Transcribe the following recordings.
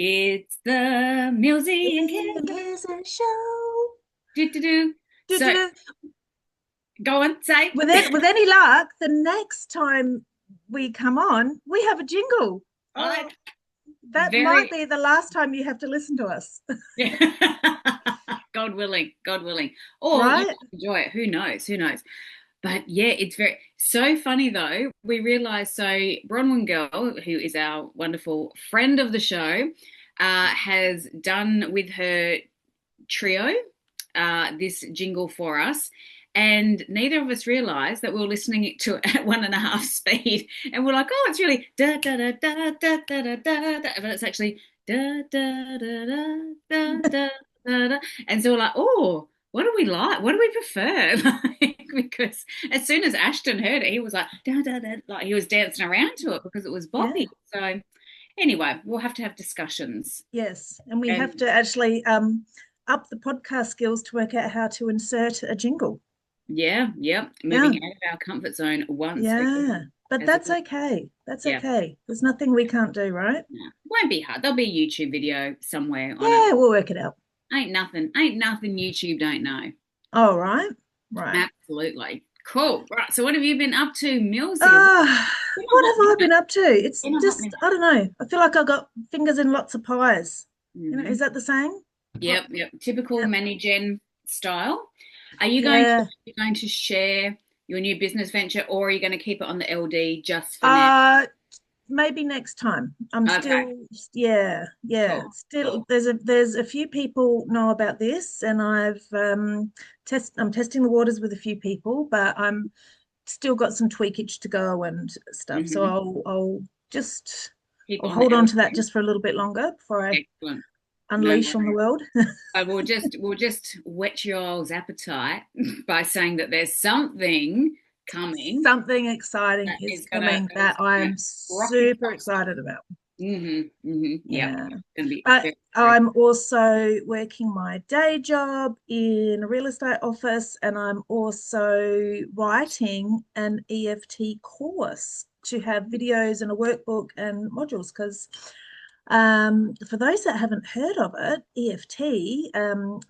It's the Millsy and It Kim. is a show. Do, do, do. So Do-do-do. go on, say. With any luck, the next time we come on, we have a jingle. I That might very be the last time you have to listen to us, God willing, God willing. Or you right? might enjoy it. Who knows? Who knows? But yeah, it's very so funny though. We realized so Bronwyn Girl, who is our wonderful friend of the show, has done with her trio this jingle for us. And neither of us realized that we were listening it to at 1.5 speed. And we're like, oh, it's really da da da da da da da da da. But it's actually da da da da da da da da. And so we're like, oh, what do we like? What do we prefer? Like, because as soon as Ashton heard it, he was like, da da da, like he was dancing around to it because it was Yeah. Bobby. So anyway, we'll have discussions. Yes. And we have And to actually up the podcast skills to work out how to insert a jingle. yeah, yeah, Yeah. moving out of our comfort zone once Yeah. again. But As a that's okay. That's yeah, okay. There's nothing we can't do, right? yeah, won't be hard. There'll be a YouTube video somewhere on it. Yeah, we'll work it out. Ain't nothing YouTube don't know. All right. Right. Absolutely. Cool. Right. So what have you been up to, Millsy? Been a What hot have I minute. been up to? It's Been a hot just, minute. I don't know. I feel like I got fingers in lots of pies. Is Hmm. that the saying? Yep, yep. Typical Yeah. Manigen style. Yeah. Are you going to share your new business venture, or are you going to keep it on the LD just for now? Uh, Maybe next time. I'm Okay. still, yeah, yeah. Cool. Still, Cool. there's a few people know about this, and I'm testing the waters with a few people, but I'm still got some tweakage to go and stuff. So Hmm. I'll just Keep I'll it on the hold on to that LD. just for a little bit longer before I Excellent. No unleash on the worries. world. We'll just whet your all's appetite by saying that there's something coming Something exciting is coming that is that I gonna am rock your super socks off. excited about. Yep. Yeah. It's gonna be But very, very I'm also working my day job in a real estate office, and I'm also writing an EFT course to have videos and a workbook and modules. Because for those that haven't heard of it, EFT,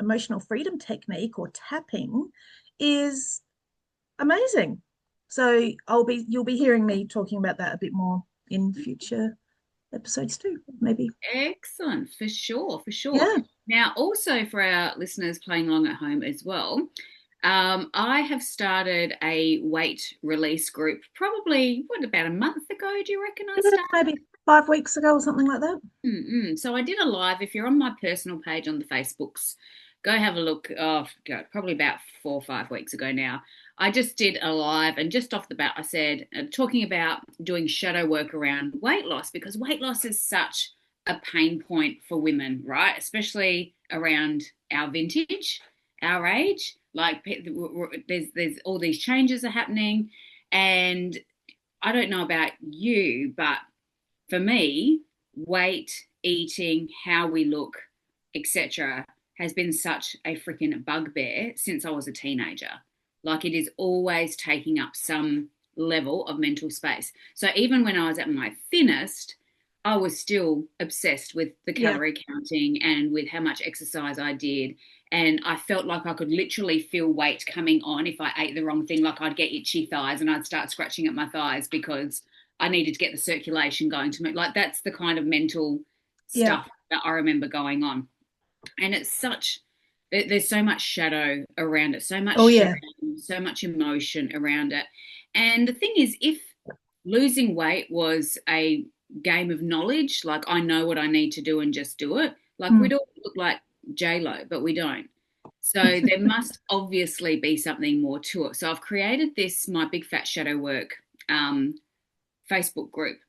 emotional freedom technique or tapping, is amazing. So you'll be hearing me talking about that a bit more in future episodes too, maybe. excellent for sure, for sure. Yeah. Now, also for our listeners playing along at home as well, I have started a weight release group probably, what, about a month ago, do you reckon I Yeah, started? maybe 5 weeks ago or something like that. Mm-mm. So I did a live. If you're on my personal page on the Facebooks, go have a look. Oh, God, probably about 4 or 5 weeks ago now. I just did a live, and just off the bat, I said, talking about doing shadow work around weight loss because weight loss is such a pain point for women, right? Especially around our vintage, our age. Like there's all these changes are happening, and I don't know about you, but for me, weight, eating, how we look, etc., has been such a freaking bugbear since I was a teenager. Like it is always taking up some level of mental space. So even when I was at my thinnest, I was still obsessed with the Yeah. calorie counting and with how much exercise I did. And I felt like I could literally feel weight coming on if I ate the wrong thing. Like I'd get itchy thighs and I'd start scratching at my thighs because I needed to get the circulation going to me. Like that's the kind of mental Yeah. stuff that I remember going on. And it's such there's so much shadow around it, so much Oh, yeah. shame, so much emotion around it. And the thing is, if losing weight was a game of knowledge, like I know what I need to do and just do it, like Mm. we'd all look like J Lo, but we don't. So there must obviously be something more to it. So I've created this my big fat shadow work um, Facebook group.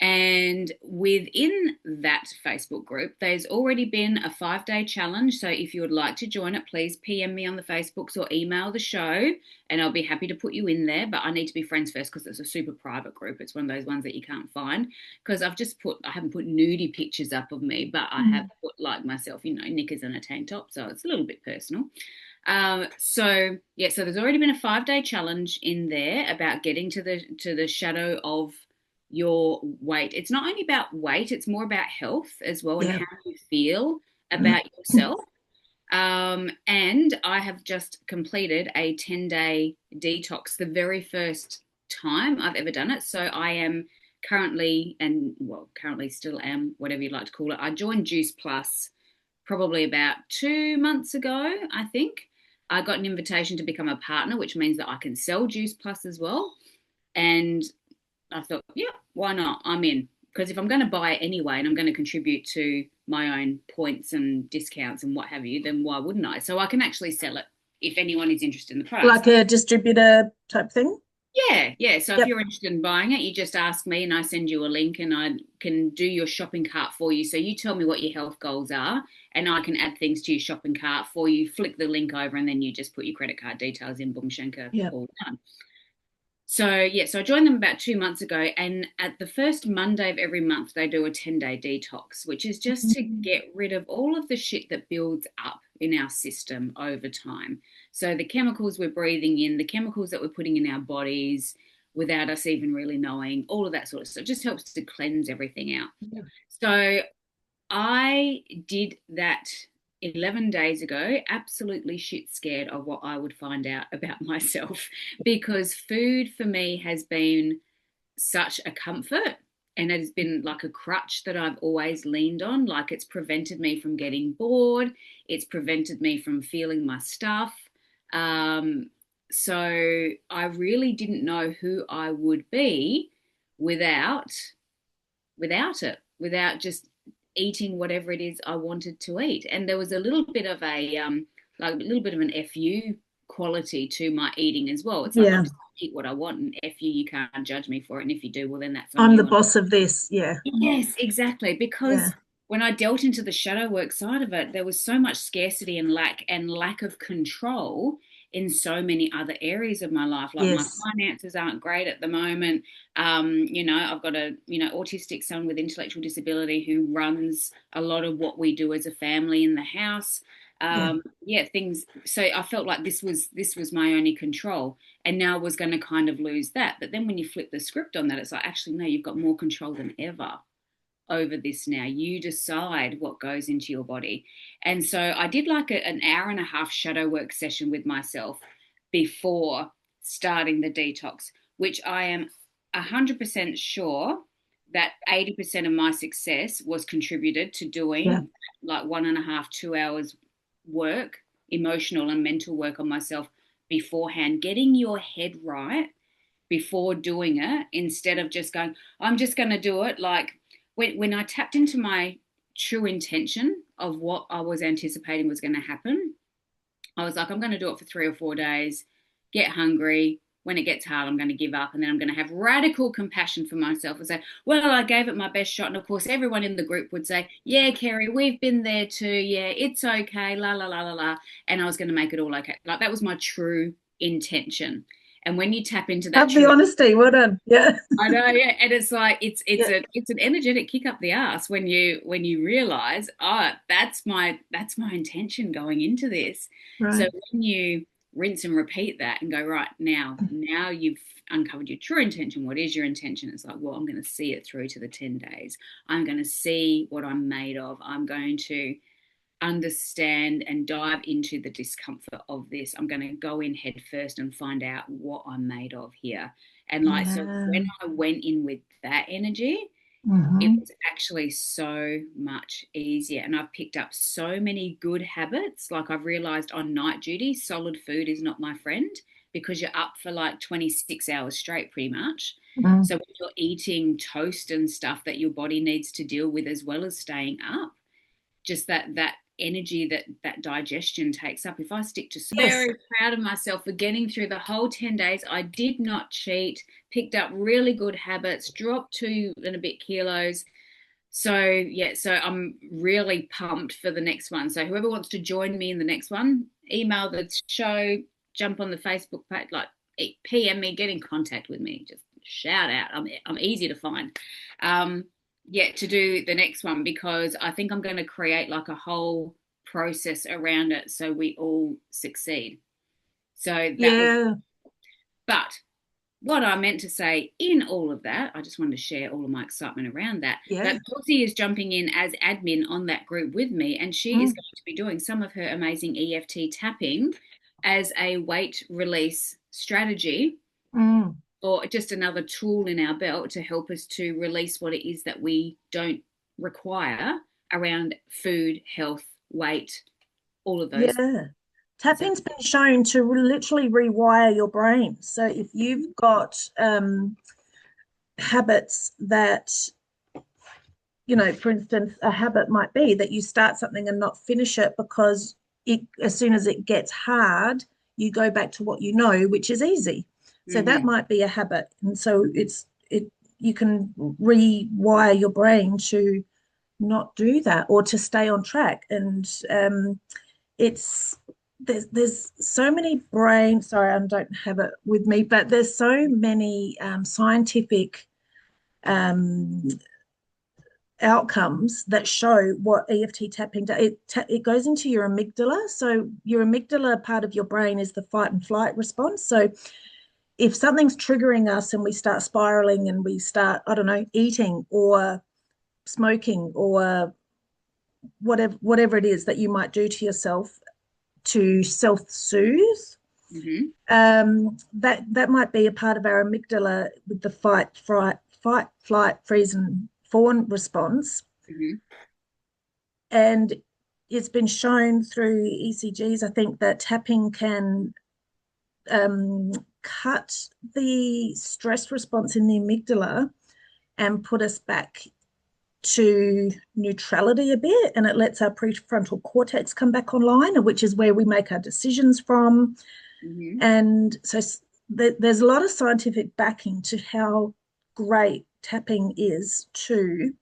And within that Facebook group, there's already been a 5 day challenge. So if you would like to join it, please PM me on the Facebooks or email the show, and I'll be happy to put you in there. But I need to be friends first because it's a super private group. It's one of those ones that you can't find because I haven't put nudie pictures up of me, but I have Mm. put like myself, knickers and a tank top. So it's a little bit personal. So there's already been a 5 day challenge in there about getting to the shadow of your weight. It's not only about weight, it's more about health as well and Yeah. how you feel about yourself. And I have just completed a 10-day detox, the very first time I've ever done it. So I am currently, and well, currently still am, whatever you'd like to call it. I joined Juice Plus probably about 2 months ago, I think. I got an invitation to become a partner, which means that I can sell Juice Plus as well. And I thought, yeah, why not? I'm in. Because if I'm going to buy it anyway and I'm going to contribute to my own points and discounts and what have you, then why wouldn't I? So I can actually sell it if anyone is interested in the products. Like a distributor type thing? Yeah, yeah. So if Yep. you're interested in buying it, you just ask me and I send you a link and I can do your shopping cart for you. So you tell me what your health goals are and I can add things to your shopping cart for you, flick the link over and then you just put your credit card details in, boom, shanka, Yep. all done. So yeah, so I joined them about 2 months ago, and at the first Monday of every month, they do a 10-day detox, which is just to get rid of all of the shit that builds up in our system over time. So the chemicals we're breathing in, the chemicals that we're putting in our bodies without us even really knowing, all of that sort of stuff, just helps to cleanse everything out. Yeah. So I did that 11 days ago, absolutely shit scared of what I would find out about myself because food for me has been such a comfort and it has been like a crutch that I've always leaned on. Like it's prevented me from getting bored, it's prevented me from feeling my stuff. Um, so I really didn't know who I would be without without just eating whatever it is I wanted to eat. And there was a little bit of a little bit of an FU quality to my eating as well. It's like I'm Yeah. just gonna eat what I want and FU, you can't judge me for it. And if you do, well then that's on I'm the you. boss of this. Yeah. Yes, exactly. Yeah. Because when I dealt into the shadow work side of it, there was so much scarcity and lack of control in so many other areas of my life. Like my Yes. finances aren't great at the moment. I've got a autistic son with intellectual disability who runs a lot of what we do as a family in the house. Yeah. Yeah, things. So I felt like this was my only control, and now I was going to kind of lose that. But then when you flip the script on that, it's like actually no, you've got more control than ever over this now. You decide what goes into your body. And so I did like an hour and a half shadow work session with myself before starting the detox, which I am 100% sure that 80% of my success was contributed to Yeah. doing like 1.5, 2 hours work, emotional and mental work on myself beforehand, getting your head right before doing it instead of just going, I'm just going to do it. Like when I tapped into my true intention of what I was anticipating was going to happen, I was like, I'm going to do it for 3 or 4 days, get hungry. When it gets hard, I'm going to give up. And then I'm going to have radical compassion for myself and say, well, I gave it my best shot. And of course, everyone in the group would say, yeah, Kerry, we've been there too. Yeah, it's okay. La, la, la, la, la. And I was going to make it all okay. Like that was my true intention. And when you tap into that Have the true, honesty. Well done. Yeah. I know, yeah, and it's like Yeah. it's an energetic kick up the ass when you realize, oh, that's my intention going into this. So Right. when you rinse and repeat that and go, right, now you've uncovered your true intention. What is your intention? It's like, well, I'm going to see it through to the 10 days. I'm going to see what I'm made of. I'm going to understand and dive into the discomfort of this. I'm going to go in head first and find out what I'm made of here. And like, so Yeah. when I went in with that energy, it Mm-hmm. was actually so much easier. And I've picked up so many good habits. Like I've realized on night duty, solid food is not my friend because you're up for like 26 hours straight, pretty much. Mm. So when you're eating toast and stuff that your body needs to deal with as well as staying up, just that energy that digestion takes up. If I stick to, Yes. very proud of myself for getting through the whole 10 days. I did not cheat, picked up really good habits, dropped 2 and a bit kilos. So yeah, so I'm really pumped for the next one. So whoever wants to join me in the next one, email the show, jump on the Facebook page, like PM me, get in contact with me, just shout out. I'm easy to find. Yeah, to do the next one because I think I'm going to create like a whole process around it so we all succeed. So that was, Yeah. but what I meant to say in all of that, I just wanted to share all of my excitement around that. Yeah. That Kelsey is jumping in as admin on that group with me, and she is Mm, going to be doing some of her amazing EFT tapping as a weight release strategy, mm. or just another tool in our belt to help us to release what it is that we don't require around food, health, weight, all of those. Yeah. So, Tapping's been shown to literally rewire your brain. So if you've got habits that, for instance, a habit might be that you start something and not finish it because as soon as it gets hard, you go back to what you know, which is easy. So that mm-hmm, might be a habit. And so you can rewire your brain to not do that or to stay on track. And it's there's so many brain, sorry, I don't have it with me, but there's so many scientific um, outcomes that show what EFT tapping does. It goes into your amygdala. So your amygdala part of your brain is the fight and flight response. So if something's triggering us and we start spiraling and we start, I don't know, eating or smoking or whatever it is that you might do to yourself to self-soothe, mm-hmm, that might be a part of our amygdala with the flight, freeze, and fawn response. mm-hmm, And it's been shown through ECGs, I think, that tapping can um, cut the stress response in the amygdala and put us back to neutrality a bit, and it lets our prefrontal cortex come back online, which is where we make our decisions from. mm-hmm. And so there's a lot of scientific backing to how great tapping is too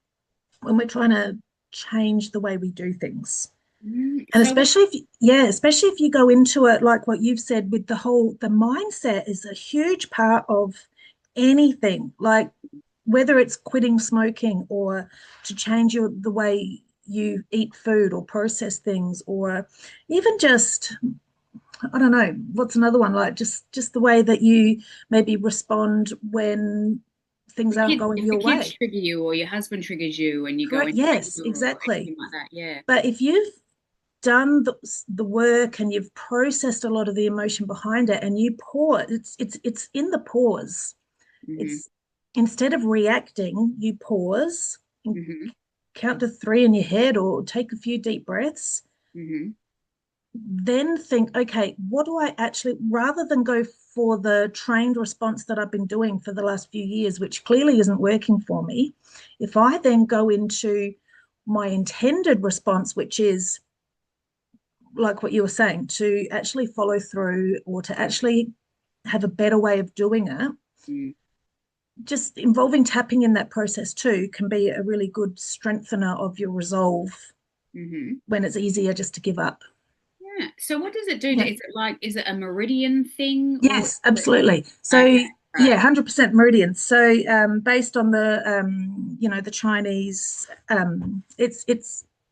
when we're trying to change the way we do things. And So, especially especially if you go into it like what you've said with the mindset is a huge part of anything, like whether it's quitting smoking or to change the way you eat food or process things, or even just, I don't know, what's another one, like just the way that you maybe respond when things aren't going if the your kids way. trigger you or your husband triggers you and you go Correct. into Yes, anger or exactly. anything like that, yeah. But if you've done the work and you've processed a lot of the emotion behind it and you pause, it's in the pause. Mm-hmm, It's instead of reacting, you pause and mm-hmm, count to three in your head or take a few deep breaths, mm-hmm, then think, okay, what do I actually, rather than go for the trained response that I've been doing for the last few years, which clearly isn't working for me, if I then go into my intended response, which is like what you were saying, to actually follow through or to actually have a better way of doing it, just involving tapping in that process too can be a really good strengthener of your resolve mm-hmm. when it's easier just to give up. Yeah. So what does it do? Yeah. Is it like, is it a meridian thing or Yes, absolutely. So okay, yeah, right. 100% meridians. So based on the Chinese,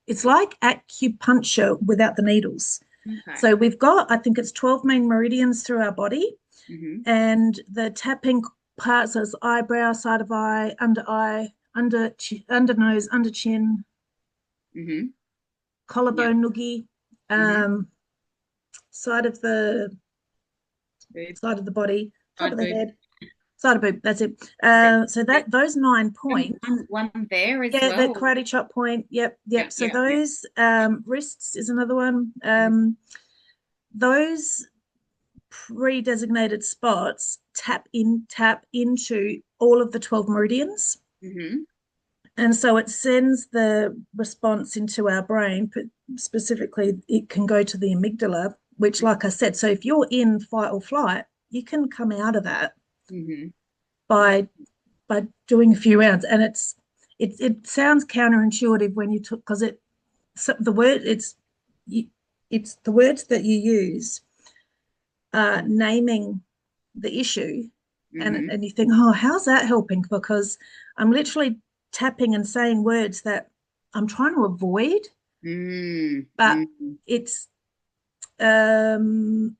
it's like acupuncture without the needles. Okay. So we've got, I think it's 12 main meridians through our body, Mm-hmm. and the tapping parts as eyebrow, side of eye, under nose, under chin, Mm-hmm. Yeah. collarbone, noogie, Mm-hmm. um, side of the Boob. side of the body, top Side of the boob. head, side of boob. That's it. Okay. So Yep. that those 9 points. One there as Yeah, the well. karate chop point. Yep, Yeah, yep. So yeah. those wrists is another one. Mm-hmm. Those pre-designated spots tap into all of the 12 meridians, Mm-hmm. and so it sends the response into our brain. But specifically, it can go to the amygdala, which, like I said, so if you're in fight or flight, you can come out of that Mm-hmm. by doing a few rounds. And it sounds counterintuitive when you took, because the word it's the words that you use naming the issue, Mm-hmm. and you think, oh, how's that helping? Because I'm literally tapping and saying words that I'm trying to avoid, but Mm-hmm. it's um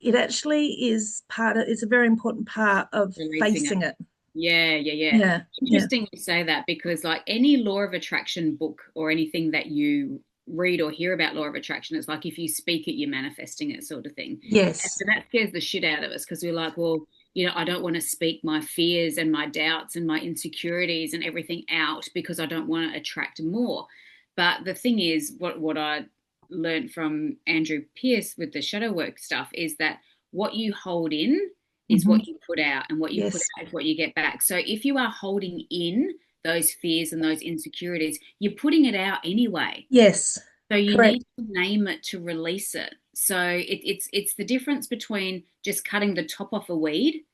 it actually is part of, it's a very important part of Releasing it. facing it. Yeah, yeah, yeah. Yeah, yeah. Interesting you say that because, like, any law of attraction book or anything that you read or hear about law of attraction, it's like if you speak it, you're manifesting it, sort of thing. And Yes. so that scares the shit out of us because we're like, well, I don't want to speak my fears and my doubts and my insecurities and everything out because I don't want to attract more. But the thing is, what I learned from Andrew Pierce with the shadow work stuff is that what you hold in is Hmm. what you put out, and what you put Yes. out is what you get back. So if you are holding in those fears and those insecurities, you're putting it out anyway. Yes. So you Correct. need to name it to release it. So it's the difference between just cutting the top off a weed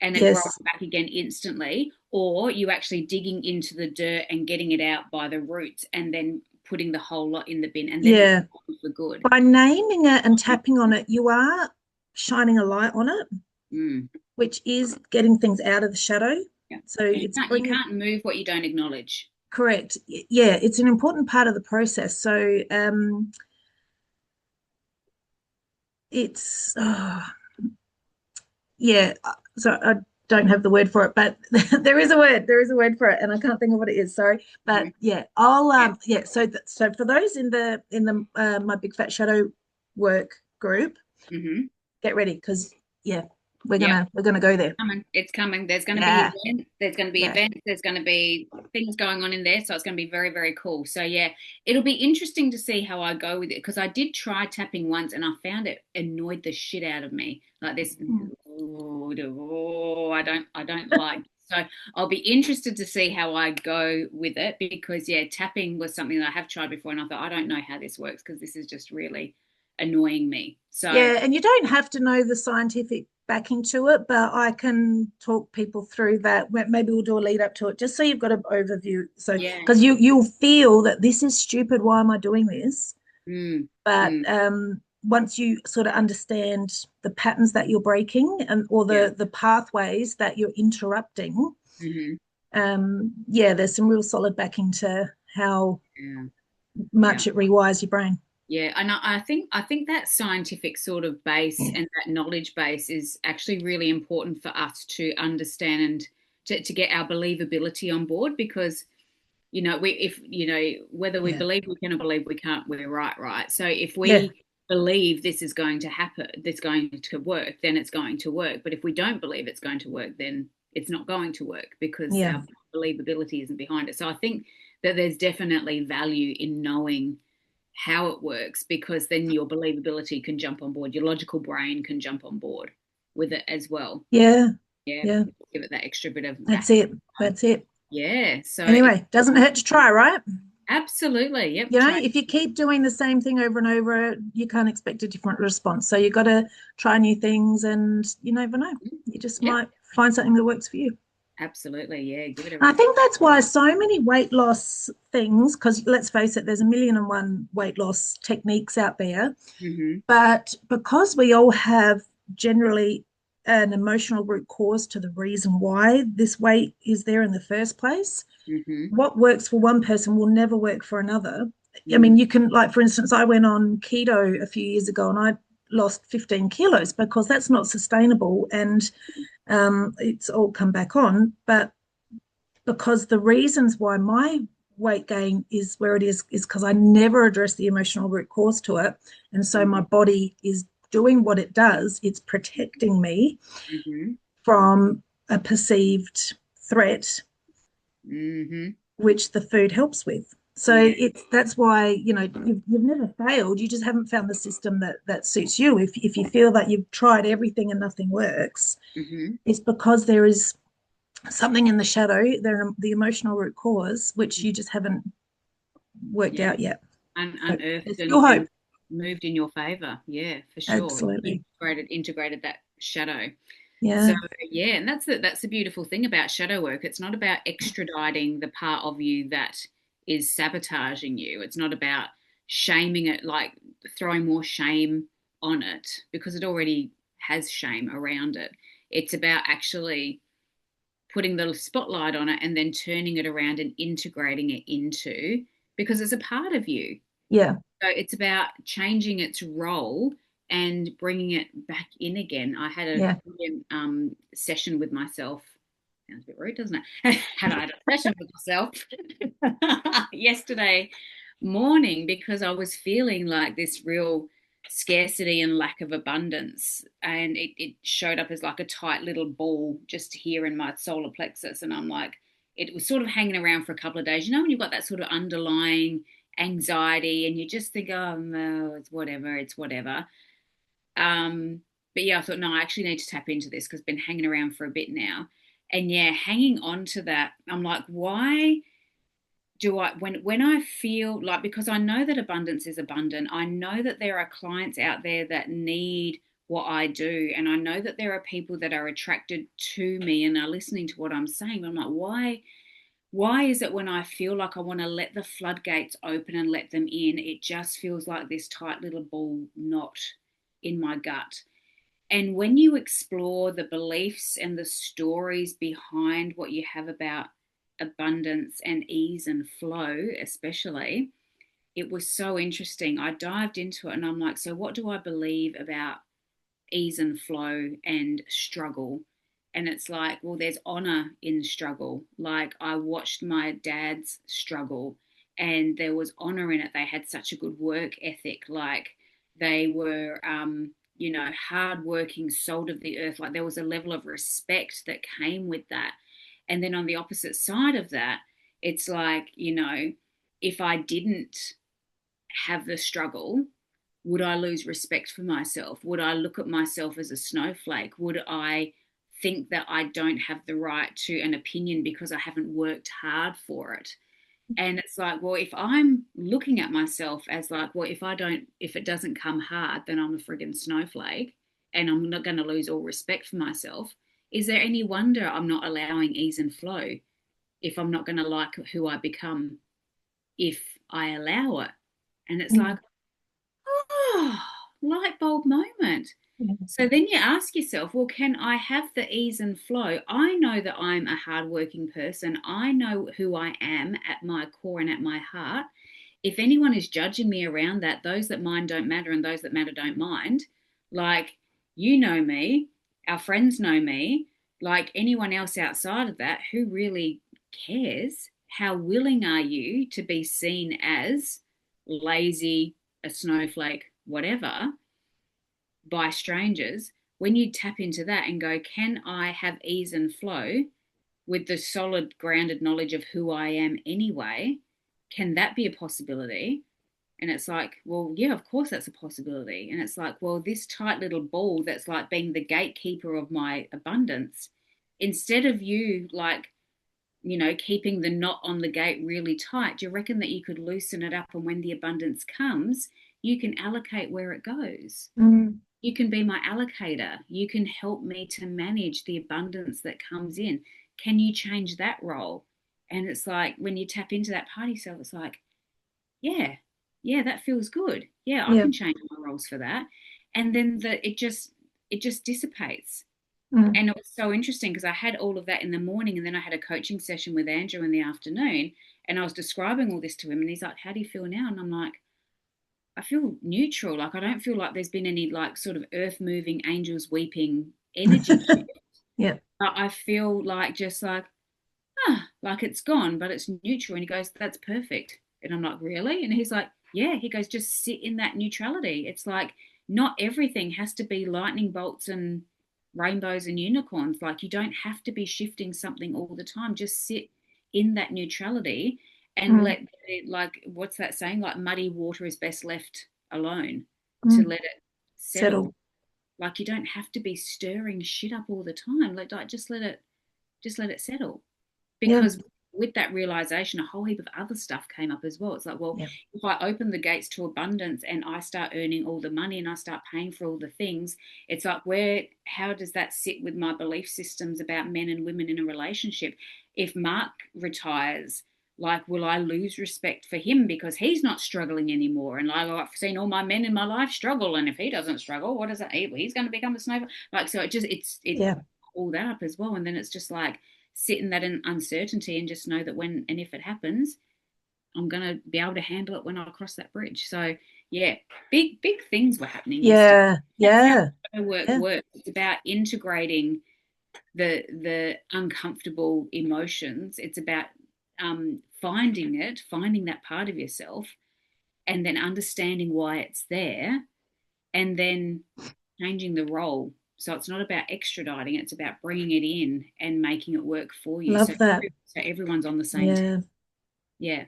and it growing Yes. back again instantly, or you actually digging into the dirt and getting it out by the roots and then putting the whole lot in the bin, and then it's Yeah. gone for good. By naming it and tapping on it, you are shining a light on it, Mm, which is getting things out of the shadow. yeah. So And it's you bringing, can't move what you don't acknowledge. correct. Yeah, it's an important part of the process. So it's, yeah, so I don't have the word for it, but there is a word for it, and I can't think of what it is. Sorry, but Mhm. yeah, I'll Yeah. yeah. So for those in the my big fat shadow work group, Hmm. get ready because yeah, Yep. we're gonna go there. Coming. It's coming. There's going to be Yeah, events. There's going to be yeah. events. There's going to be things going on in there. So it's going to be very, very cool. So yeah, it'll be interesting to see how I go with it because I did try tapping once and I found it annoyed the shit out of me. Like this, Mm. oh, I don't like. So I'll be interested to see how I go with it because yeah, tapping was something that I have tried before and I thought I don't know how this works because this is just really annoying me. So Yeah, and you don't have to know the scientific backing to it, but I can talk people through that. Maybe we'll do a lead up to it, just so you've got an overview. So, yeah. because you'll feel that this is stupid. Why am I doing this? Mm, But mm, once you sort of understand the patterns that you're breaking and or yeah. the pathways that you're interrupting, Hmm. yeah, there's some real solid backing to how Yeah. Yeah. much it rewires your brain. Yeah, and I think that scientific sort of base and that knowledge base is actually really important for us to understand and to get our believability on board because we if whether we Yeah, believe we can or believe we can't, we're right. So if yeah, we believe this is going to happen, this going to work, then it's going to work. But if we don't believe it's going to work, then it's not going to work because yeah, our believability isn't behind it. So I think that there's definitely value in knowing how it works because then your believability can jump on board, your logical brain can jump on board with it as well. yeah, Yeah, yeah. give it that extra bit of That's back. it. That's it. Yeah, so it's Anyway, doesn't hurt to try, right? absolutely, yep, You know, try. if you keep doing the same thing over and over, you can't expect a different response. So you got to try new things, and you never know. You just Yep, might find something that works for you. absolutely, yeah, give it I think that's why so many weight loss things, because let's face it, there's a million and one weight loss techniques out there. Mm-hmm, But because we all have generally an emotional root cause to the reason why this weight is there in the first place, mm-hmm, what works for one person will never work for another. I mm, mean, you can, like, for instance, I went on keto a few years ago and I lost 15 kilos because that's not sustainable. And it's all come back on. But because the reasons why my weight gain is where it is because I never address the emotional root cause to it. And so my mm, body is doing what it does, it's protecting me mm-hmm, from a perceived threat, mm-hmm, which the food helps with. So yeah, it's that's why you've never failed. You just haven't found the system that suits you. If you feel that you've tried everything and nothing works, mm-hmm, it's because there is something in the shadow, there the emotional root cause, which you just haven't worked yeah, out yet. But unearthed there's still and hope. moved in your favor. Yeah, for sure. Absolutely. Integrated that shadow. So Yeah. yeah, and that's the beautiful thing about shadow work. It's not about extraditing the part of you that is sabotaging you. It's not about shaming it, like throwing more shame on it because it already has shame around it. It's about actually putting the spotlight on it and then turning it around and integrating it into because it's a part of you. Yeah. So it's about changing its role and bringing it back in again. I had a Yeah. brilliant session with myself. Sounds a bit rude, doesn't it? I had a session with myself yesterday morning because I was feeling like this real scarcity and lack of abundance. And it showed up as like a tight little ball just here in my solar plexus. And I'm like, it was sort of hanging around for a couple of days. You know, when you've got that sort of underlying anxiety and you just think, oh, no, it's whatever, it's whatever. Um, but yeah, I thought, no, I actually need to tap into this because I've been hanging around for a bit now. And yeah, hanging on to that, I'm like, why do I when I feel like, because I know that abundance is abundant, I know that there are clients out there that need what I do, and I know that there are people that are attracted to me and are listening to what I'm saying. But I'm like, why is it when I feel like I want to let the floodgates open and let them in, it just feels like this tight little ball knot in my gut? And when you explore the beliefs and the stories behind what you have about abundance and ease and flow, especially, it was so interesting. I dived into it and I'm like, so what do I believe about ease and flow and struggle? And it's like, well, there's honor in struggle. Like, I watched my dad's struggle and there was honor in it. They had such a good work ethic. Like, they were, hardworking, salt of the earth. Like, there was a level of respect that came with that. And then on the opposite side of that, it's like, if I didn't have the struggle, would I lose respect for myself? Would I look at myself as a snowflake? Would I think that I don't have the right to an opinion because I haven't worked hard for it? And it's like, well, if I'm looking at myself as like, well, if it doesn't come hard, then I'm a friggin' snowflake and I'm not going to lose all respect for myself. Is there any wonder I'm not allowing ease and flow if I'm not going to like who I become if I allow it? And it's like, Mm. oh, light bulb moment. Yeah. So then you ask yourself, well, can I have the ease and flow? I know that I'm a hardworking person. I know who I am at my core and at my heart. If anyone is judging me around that, those that mind don't matter and those that matter don't mind. Like, you know me, our friends know me, like anyone else outside of that, who really cares? How willing are you to be seen as lazy, a snowflake, whatever, by strangers? When you tap into that and go, can I have ease and flow with the solid, grounded knowledge of who I am anyway? Can that be a possibility? And it's like, well, yeah, of course that's a possibility. And it's like, well, this tight little ball that's like being the gatekeeper of my abundance, instead of you like, keeping the knot on the gate really tight, do you reckon that you could loosen it up and when the abundance comes, you can allocate where it goes? Mm. You can be my allocator. You can help me to manage the abundance that comes in. Can you change that role? And it's like when you tap into that party self, it's like, yeah, yeah, that feels good. Yeah, I Yeah. can change my roles for that. And then it just dissipates. Mm. And it was so interesting because I had all of that in the morning and then I had a coaching session with Andrew in the afternoon and I was describing all this to him and he's like, how do you feel now? And I'm like, I feel neutral. Like, I don't feel like there's been any like sort of earth moving, angels weeping energy shift. Yeah. But I feel like just like it's gone, but it's neutral. And he goes, that's perfect. And I'm like, really? And he's like, yeah. He goes, just sit in that neutrality. It's like not everything has to be lightning bolts and rainbows and unicorns. Like, you don't have to be shifting something all the time. Just sit in that neutrality and Mm. let it, like, what's that saying? Like, muddy water is best left alone, to Mm. let it settle. Settle. Like, you don't have to be stirring shit up all the time. Like just let it settle. Yeah. Because with that realization, a whole heap of other stuff came up as well. It's like, well, Yeah. if I open the gates to abundance and I start earning all the money and I start paying for all the things, it's like, how does that sit with my belief systems about men and women in a relationship? If Mark retires, like, will I lose respect for him because he's not struggling anymore? And like, I've seen all my men in my life struggle, and if he doesn't struggle, what does that? He's going to become a snowflake. Like, so it Yeah. all that up as well, and then it's just like sit in that uncertainty and just know that when and if it happens, I'm going to be able to handle it when I cross that bridge. So yeah, big things were happening this year. Yeah, That's how yeah, shadow work yeah. works. It's about integrating the uncomfortable emotions. It's about finding that part of yourself, and then understanding why it's there, and then changing the role. So it's not about extraditing; it's about bringing it in and making it work for you. Love that. So everyone's on the same team. Yeah. Yeah,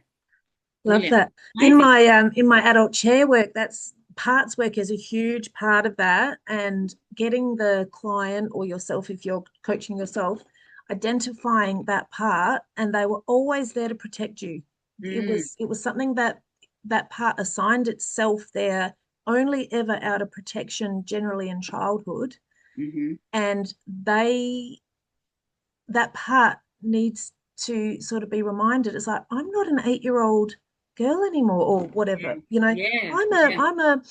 Love brilliant, that. amazing. In my adult chair work, that's parts work is a huge part of that. And getting the client or yourself, if you're coaching yourself, identifying that part, and they were always there to protect you. Mm, It was something that that part assigned itself there only ever out of protection, generally in childhood. mm-hmm. And they that part needs to sort of be reminded. It's like, I'm not an 8-year-old girl anymore, or whatever. Yeah, I'm yeah, a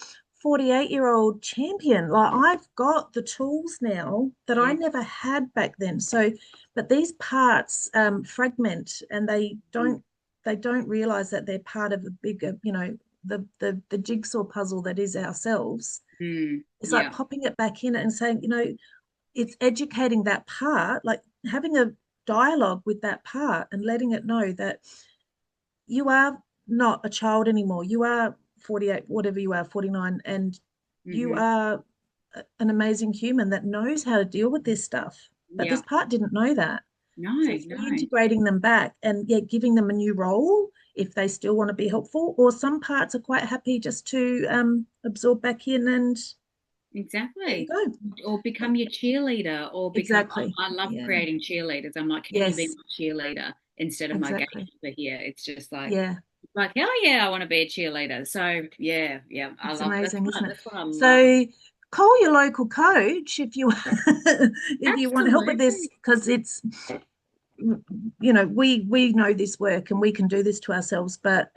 48-year-old champion. Like, I've got the tools now that I yeah. never had back then. So, but these parts fragment, and Mm, they don't realize that they're part of a bigger, the jigsaw puzzle that is ourselves. It's like yeah. popping it back in and saying, it's educating that part, like having a dialogue with that part and letting it know that you are not a child anymore. You are 48, whatever you are, 49, and you Mm-hmm. are an amazing human that knows how to deal with this stuff. But this Yeah. part didn't know that. No, So it's no. reintegrating them back and, yeah, giving them a new role if they still want to be helpful, or some parts are quite happy just to absorb back in, and there you Exactly. go. Or become your cheerleader, or become, Exactly. I love Yeah. creating cheerleaders. I'm like, can you be Yes, my cheerleader instead of my exactly. gatekeeper here? It's just Yeah. like, hell yeah, I want to be a cheerleader. So yeah, yeah, I It's love it. amazing, isn't it? That's what I love. So call your local coach if you if you want help with this, Absolutely. because it's, we know this work and we can do this to ourselves, but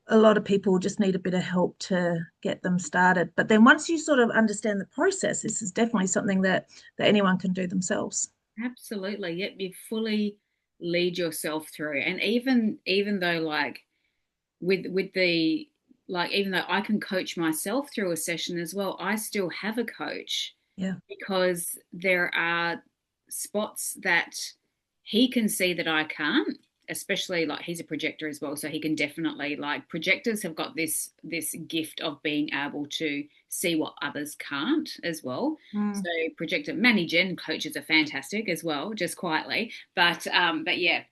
a lot of people just need a bit of help to get them started. But then once you sort of understand the process, this is definitely something that anyone can do themselves. Absolutely. Yep, you fully lead yourself through. And even though like with the like even though I can coach myself through a session as well, I still have a coach Yeah. because there are spots that he can see that I can't, especially like he's a projector as well, so he can definitely, like, projectors have got this gift of being able to see what others can't as well. Mm. So projector manager coaches are fantastic as well, just quietly. But yeah,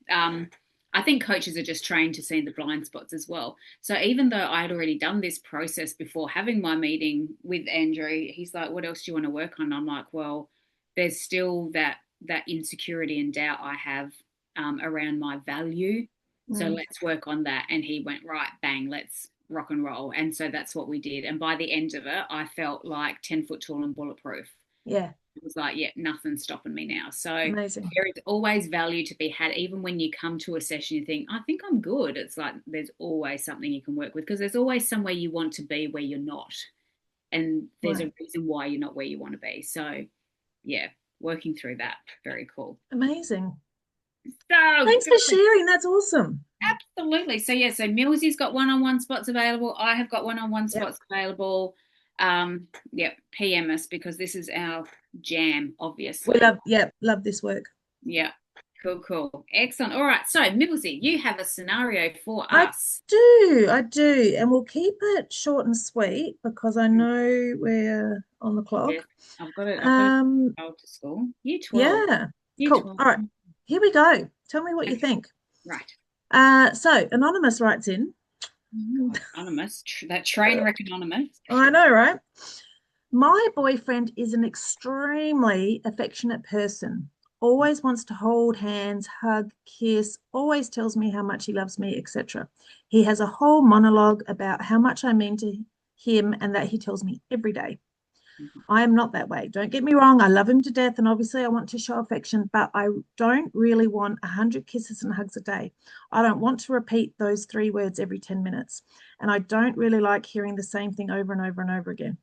I think coaches are just trained to see the blind spots as well. So even though I had already done this process before having my meeting with Andrew, he's like, "What else do you want to work on?" I'm like, "Well, there's still that insecurity and doubt I have around my value. So Mm. let's work on that." And he went, "Right, bang, let's rock and roll." And so that's what we did. And by the end of it, I felt like 10 foot tall and bulletproof. Yeah. It was like, yeah, nothing's stopping me now. So Amazing. there is always value to be had. Even when you come to a session, you think, I think I'm good. It's like there's always something you can work with, because there's always somewhere you want to be where you're not. And there's Right. a reason why you're not where you want to be. So yeah, working through that, very cool. Amazing. So Thanks for good. sharing. That's awesome. Absolutely. So yeah, so Millsy's got one-on-one spots available. I have got one-on-one Yep. spots available. Yeah, PM us, because this is our jam, We obviously. love, yeah, love this work. Yeah. Cool, cool. Excellent. All right. So, Mibblesy, you have a scenario for I us. I do. And we'll keep it short and sweet because I know we're on the Yes. clock. I've got to Um, go to school. Year 12. yeah, Year cool. 12. All right, here we go. Tell me what you Okay. think. Right. So Anonymous writes in. Oh God, anonymous. That train wreck anonymous. I know, right? My boyfriend is an extremely affectionate person. Always wants to hold hands, hug, kiss, always tells me how much he loves me, etc. He has a whole monologue about how much I mean to him and that he tells me every day. I am not that way. Don't get me wrong. I love him to death, and obviously I want to show affection, but I don't really want 100 kisses and hugs a day. I don't want to repeat those 3 words every 10 minutes. And I don't really like hearing the same thing over and over and over again.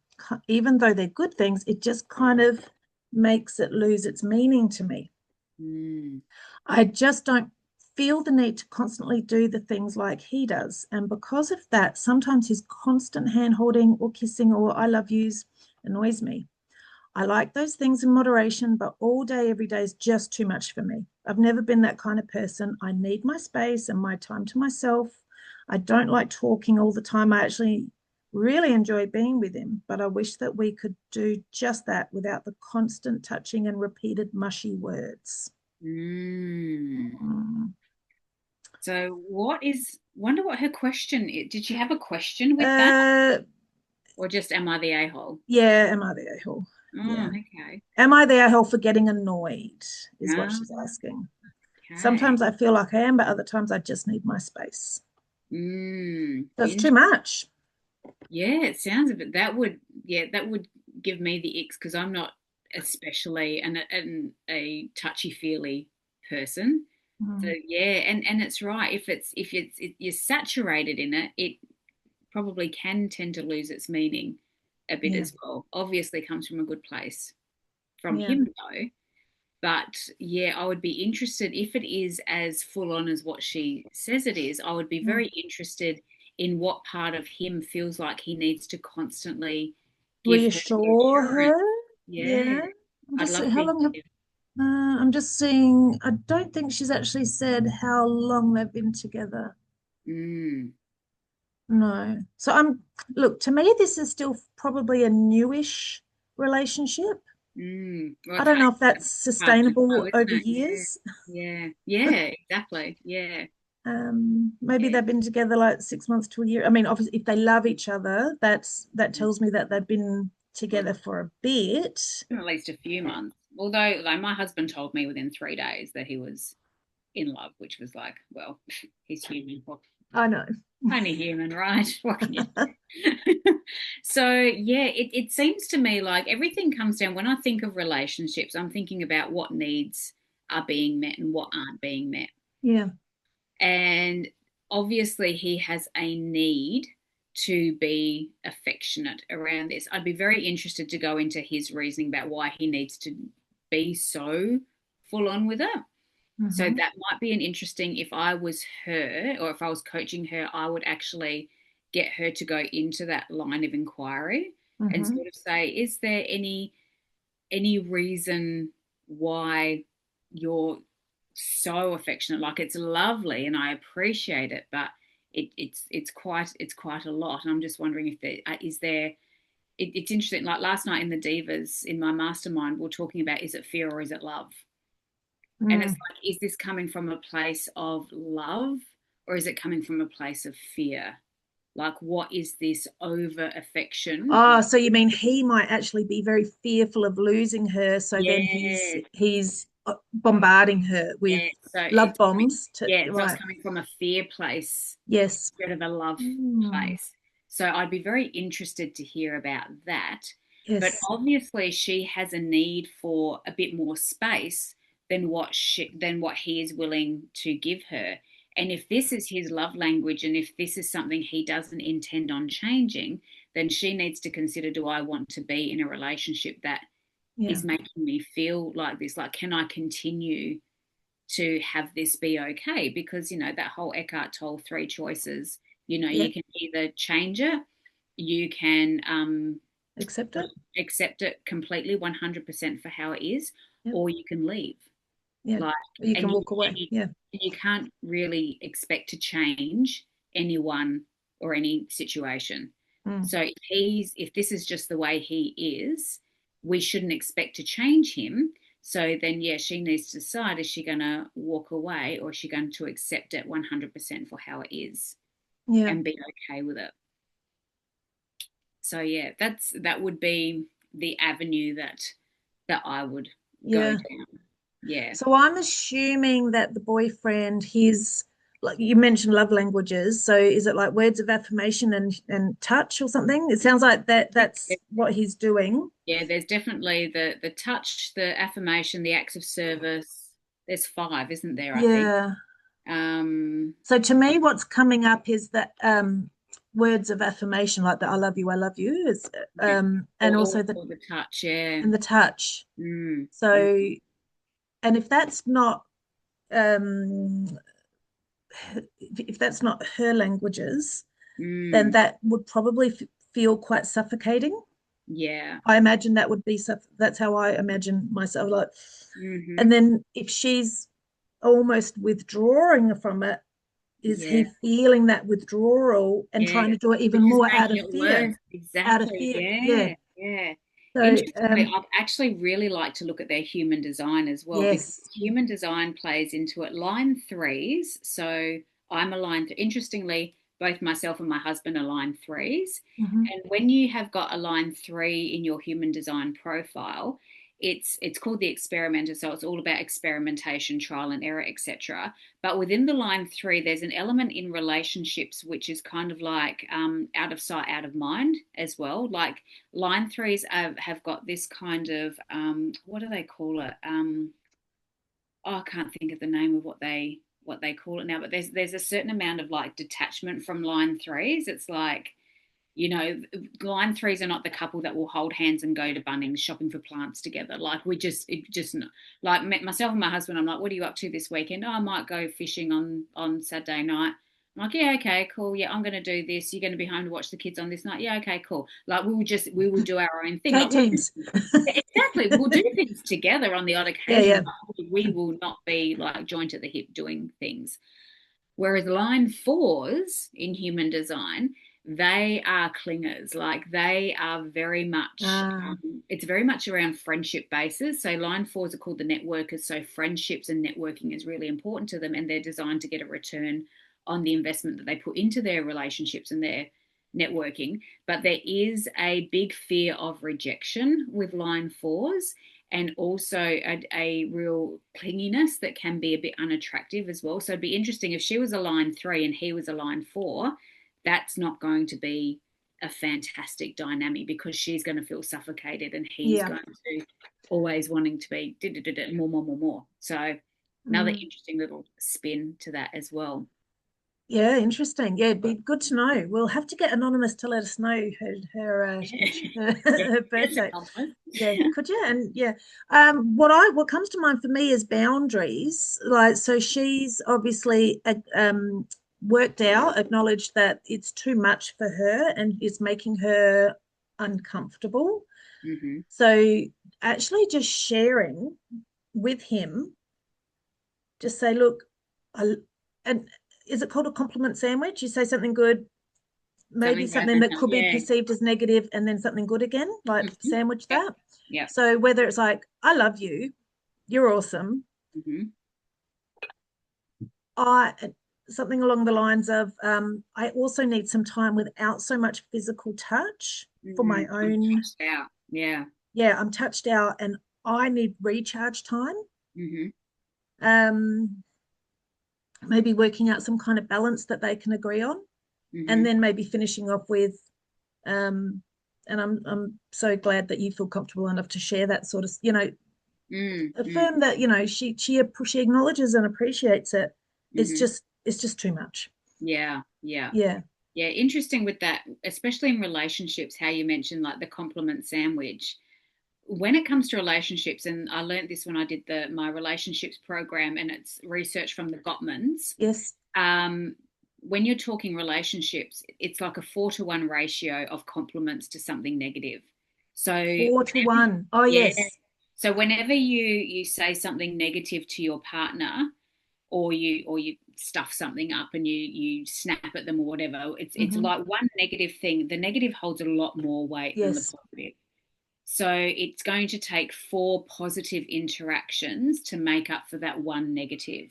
Even though they're good things, it just kind of makes it lose its meaning to me. Mm. I just don't feel the need to constantly do the things like he does. And because of that, sometimes his constant hand holding or kissing or I love yous annoys me. I like those things in moderation, but all day, every day is just too much for me. I've never been that kind of person. I need my space and my time to myself. I don't like talking all the time. I actually really enjoy being with him, but I wish that we could do just that without the constant touching and repeated mushy words. Mm. Mm. So wonder what her question is. Did she have a question with that Uh, or just am I the a-hole? yeah, am I the a-hole? Oh, Yeah. okay. Am I the a-hole for getting annoyed? Is what Ah, she's asking. okay. Sometimes I feel like I am, but other times I just need my space. So it's too Interesting. much. Yeah, it sounds a bit that would give me the icks because I'm not especially a touchy-feely person. So Mm. yeah, and it's right. If you're saturated in it, it probably can tend to lose its meaning a bit Yeah, as well. Obviously comes from a good place from yeah, him though. But yeah, I would be interested if it is as full on as what she says it is. I would be mm. very interested in what part of him feels like he needs to constantly give her the Reassure assurance. her. Yeah, Yeah. I'm I'd just love how to long have hear. I'm just seeing. I don't think she's actually said how long they've been together. Mm, No. So I'm look, to me, this is still probably a newish relationship. Well, I it's don't hard, know if that's hard to know, sustainable isn't over it? Yeah, years. yeah, yeah, exactly. Yeah, Maybe yeah. they've been together like 6 months to a year. I mean, obviously, if they love each other, that Mm. tells me that they've been Well, together for a bit. at least a few months. Although, like my husband told me within 3 days that he was in love, which was like, well, he's human. I know. Only human, right? What can you do? So, yeah, it seems to me like everything comes down when I think of relationships, I'm thinking about what needs are being met and what aren't being met. Yeah. And obviously, he has a need to be affectionate around this. I'd be very interested to go into his reasoning about why he needs to be so full on with it. So Hmm. that might be an interesting, if I was her or if I was coaching her, I would actually get her to go into that line of inquiry and Hmm. sort of say, is there any reason why you're so affectionate? Like it's lovely and I appreciate it, but it's quite a lot. And I'm just wondering if there is there it's interesting. Like last night in the Divas in my mastermind, we're talking about is it fear or is it love? And it's Mm. like, is this coming from a place of love or is it coming from a place of fear? Like, what is this over affection? Oh, so you mean he might actually be very fearful of losing her, so then he's Yes, he's bombarding her with yes. So love it's coming, bombs to yeah, so it's right. coming from a fear place Yes. instead of a love Mm. place. So I'd be very interested to hear about that. But Yes. obviously, she has a need for a bit more space than what he is willing to give her. And if this is his love language, and if this is something he doesn't intend on changing, then she needs to consider: do I want to be in a relationship that Yeah. is making me feel like this? Like, can I continue to have this be okay? Because, that whole Eckhart Tolle three choices, Yeah. you can either change it, you can Accept it. accept it completely 100% for how it is, Yep. or you can leave. Yeah. Like, You and can you, walk away. and you, Yeah. you can't really expect to change anyone or any situation. Mm. So if this is just the way he is, we shouldn't expect to change him. So then, yeah, she needs to decide, is she going to walk away or is she going to accept it 100% for how it is Yeah. and be okay with it? So yeah, that would be the avenue that I would go Yeah. down. Yeah. So I'm assuming that the boyfriend, his like you mentioned love languages. So is it like words of affirmation and touch or something? It sounds like that's what he's doing. Yeah, there's definitely the touch, the affirmation, the acts of service. There's five, isn't there, I think? Yeah. Um So to me, what's coming up is that words of affirmation, like the I love you, is yeah. and or, also or the touch, yeah. the touch. Mm, mm, So and if that's not um if that's not her languages, then Mm, that would probably feel quite suffocating. yeah. I imagine that would be that's how I imagine myself. Like, and Hmm. then if she's almost withdrawing from it, is Yeah. he feeling that withdrawal and Yeah. trying to do it even Which is more out making of it fear? worse. Out of Exactly. fear, yeah. Yeah. Yeah. So, Interestingly, I'd actually really like to look at their human design as well, because yes. human design plays into it. Line threes. So I'm a line. Interestingly, both myself and my husband are line threes. Mhm. And when you have got a line three in your human design profile, it's called the experimenter. So it's all about experimentation, trial and error, etc. But within the line three, there's an element in relationships which is kind of like out of sight, out of mind as well. Like line threes have got this kind of what do they call it? Oh, I can't think of the name of what they call it now. But there's a certain amount of like detachment from line threes. It's like, you know, line threes are not the couple that will hold hands and go to Bunnings shopping for plants together. Like we just, it just like myself and my husband. I'm like, what are you up to this weekend? Oh, I might go fishing on Saturday night. I'm like, yeah, okay, cool. Yeah, I'm going to do this. You're going to be home to watch the kids on this night. Yeah, okay, cool. Like we will do our own thing. Take Like we'll teams. exactly, we'll do things together on the odd Yeah, occasion, yeah. but we will not be like joint at the hip doing things. Whereas line fours in human design, they are clingers. Like they are very much, Ah, it's very much around friendship basis. So line fours are called the networkers. So friendships and networking is really important to them, and they're designed to get a return on the investment that they put into their relationships and their networking. But there is a big fear of rejection with line fours, and also a real clinginess that can be a bit unattractive as well. So it'd be interesting if she was a line three and he was a line four, that's not going to be a fantastic dynamic, because she's going to feel suffocated and he's yeah. going to always wanting to be more, more, more, more. So another Mm. interesting little spin to that as well. Yeah, interesting. Yeah, it'd be good to know. We'll have to get Anonymous to let us know Yeah, her yes, birthday. Elmo. Yeah, could you? And yeah, what comes to mind for me is boundaries. Like, so she's obviously worked out, acknowledged that it's too much for her and it's making her uncomfortable. Mm-hmm. So actually, just sharing with him, just say, look, I, and is it called a compliment sandwich? You say something good, maybe Something something bad, that could be yeah. perceived as negative, and then something good again, like Mm-hmm. sandwich Yep. that. Yep. So whether it's like, I love you, you're awesome. Mm-hmm. I something along the lines of I also need some time without so much physical touch for my I'm own. touched out. Yeah. Yeah, I'm touched out and I need recharge time. Mm-hmm. Um, maybe working out some kind of balance that they can agree on, and Mm-hmm. then maybe finishing off with um, and I'm so glad that you feel comfortable enough to share that sort of, Mm-hmm. affirm that, she acknowledges and appreciates it. Mm-hmm. It's just too much. Yeah. Yeah. Yeah. Yeah. Interesting with that, especially in relationships, how you mentioned like the compliment sandwich. When it comes to relationships, and I learned this when I did my relationships program, and it's research from the Gottmans. Yes. Um, when you're talking relationships, it's like a 4-to-1 ratio of compliments to something negative. So Four to whenever, one. Oh yeah. yes. So whenever you say something negative to your partner, or you stuff something up and you snap at them or whatever, it's Hmm. like one negative thing. The negative holds a lot more weight than the Yes. positive. So it's going to take 4 positive interactions to make up for that one negative.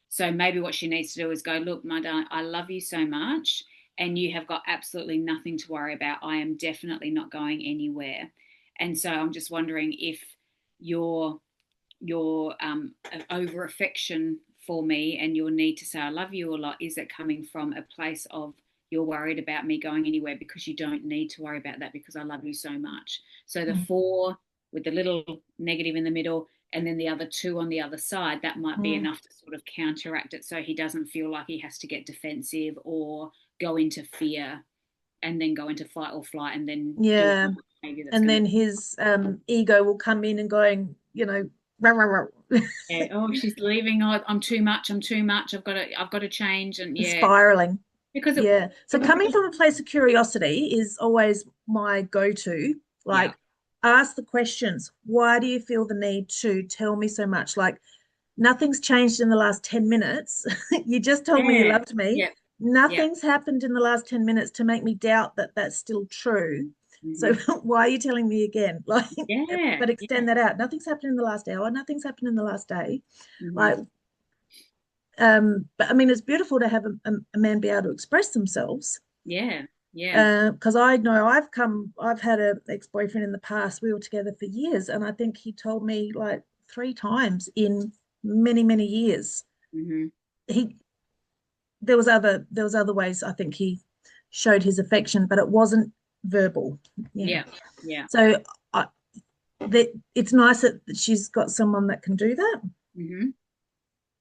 So maybe what she needs to do is go, look, my darling, I love you so much, and you have got absolutely nothing to worry about. I am definitely not going anywhere. And so I'm just wondering if your your over affection for me and your need to say I love you a lot, is it coming from a place of you're worried about me going anywhere, because you don't need to worry about that because I love you so much. So the Mm. 4 with the little negative in the middle, and then the other 2 on the other side, that might be Mm. enough to sort of counteract it, so he doesn't feel like he has to get defensive or go into fear and then go into fight or flight and then do Yeah. another behavior that's And going to. then his ego will come in and going, Rah, rah, rah. Yeah. Oh, she's leaving. Oh, I'm too much. I'm too much. I've got to change. And yeah, Spiraling. because Yeah. it So would coming be, from a place of curiosity is always my go-to. yeah, Like, ask the questions. Why do you feel the need to tell me so much? Like, nothing's changed in the last 10 minutes. You just told me you yeah, loved me. yeah, yeah, Nothing's happened in the last 10 minutes to make me doubt that that's still true. So hmm, why are you telling me again? Like, yeah, but yeah, extend that out. Nothing's happened in the last hour. Nothing's happened in the last day. hmm, Like, but I mean, it's beautiful to have a man be able to express themselves. yeah, yeah, Because I know I've had an ex-boyfriend in the past. We were together for years, and I think he told me like 3 times in many, many years. hmm, He there was other ways I think he showed his affection, but it wasn't verbal. Yeah. yeah, yeah, So I, it's nice that she's got someone that can do that, hmm,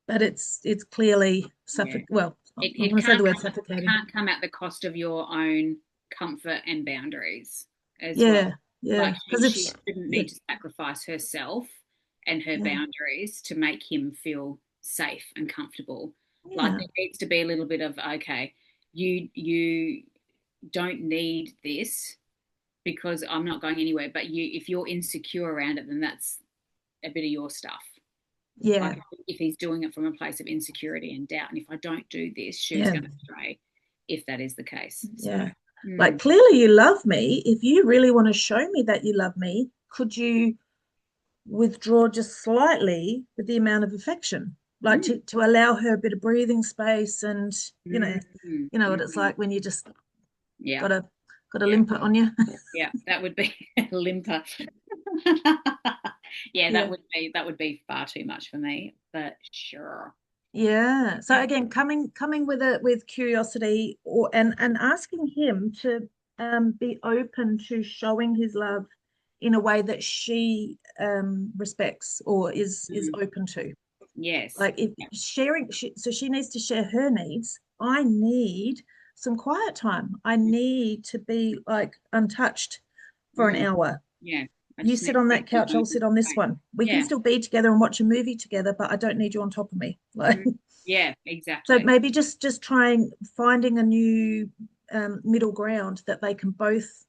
but it's clearly yeah. well, I'm It not it going to say the can't word come suffocating. can't come at the cost of your own comfort and boundaries as well. Yeah, yeah. Like Because if she shouldn't yeah, need to sacrifice herself and her yeah, boundaries to make him feel safe and comfortable. Like yeah, there needs to be a little bit of, okay, you don't need this because I'm not going anywhere. But if you're insecure around it, then that's a bit of your stuff. yeah, Like if he's doing it from a place of insecurity and doubt, and if I don't do this, shoe's yeah, going to stray. If that is the case, so yeah. Like mm, clearly you love me. If you really want to show me that you love me, could you withdraw just slightly with the amount of affection, like mm, to allow her a bit of breathing space, and mm, what it's mm, like when you just yeah, got a yeah, limper on you. yeah. That would be limper. Yeah, Yeah, that would be far too much for me. But sure. yeah. So again, coming with curiosity, and asking him to be open to showing his love in a way that she respects or is Mm, open to. yes. Like if sharing, so she needs to share her needs. I need some quiet time. I need to be like untouched for an Mm, hour. yeah. I You just sit need to on be that in my couch, I'll own sit on this space. one. We can Yeah. still be together and watch a movie together, but I don't need you on top of me. Like, Mm, yeah, so exactly. maybe just trying finding a new middle ground that they can both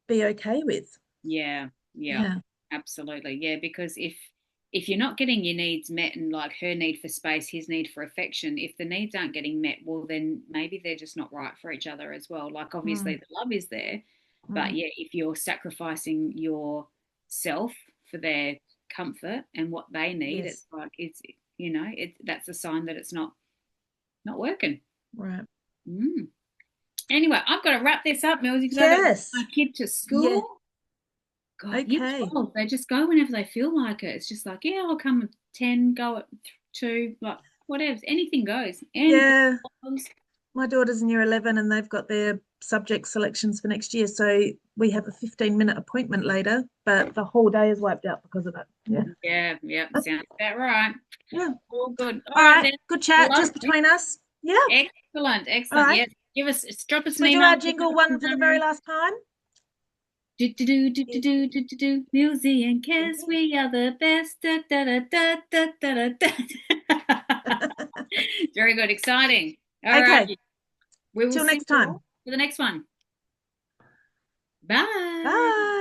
be okay with. Yeah, yeah, Yeah. absolutely. Yeah, because if you're not getting your needs met and like her need for space, his need for affection, if the needs aren't getting met, well then maybe they're just not right for each other as well. Like obviously Mm, the love is there, but mm. yeah, if you're sacrificing yourself for their comfort and what they need, Yes. it's like it's that's a sign that it's not working. Right. Mm. Anyway, I've got to wrap this up, Milsey, because I've got to get my Yes. kid to Yeah. school. God, year Okay. 12, they just go whenever they feel like it. It's just like, yeah, I'll come at 10, go at 2, like whatever. Anything goes. Anything Yeah. goes. My daughter's in year 11 and they've got their subject selections for next year. So we have a 15-minute appointment later, but the whole day is wiped out because of it. Yeah. Yeah, yeah, sounds about right. Yeah. All good. All All right, right. then. Good chat just Lovely. between us. Yeah. Excellent, All excellent. right. Yes, drop us Should an we do email. our jingle one for the very last time? Do do do do do do do do do. Musy and Kes, Yeah. we are the best. Da, da, da, da, da, da, da, da. Very good, exciting. All Okay. right, we will Till see next you time. all for the next one. Bye. Bye.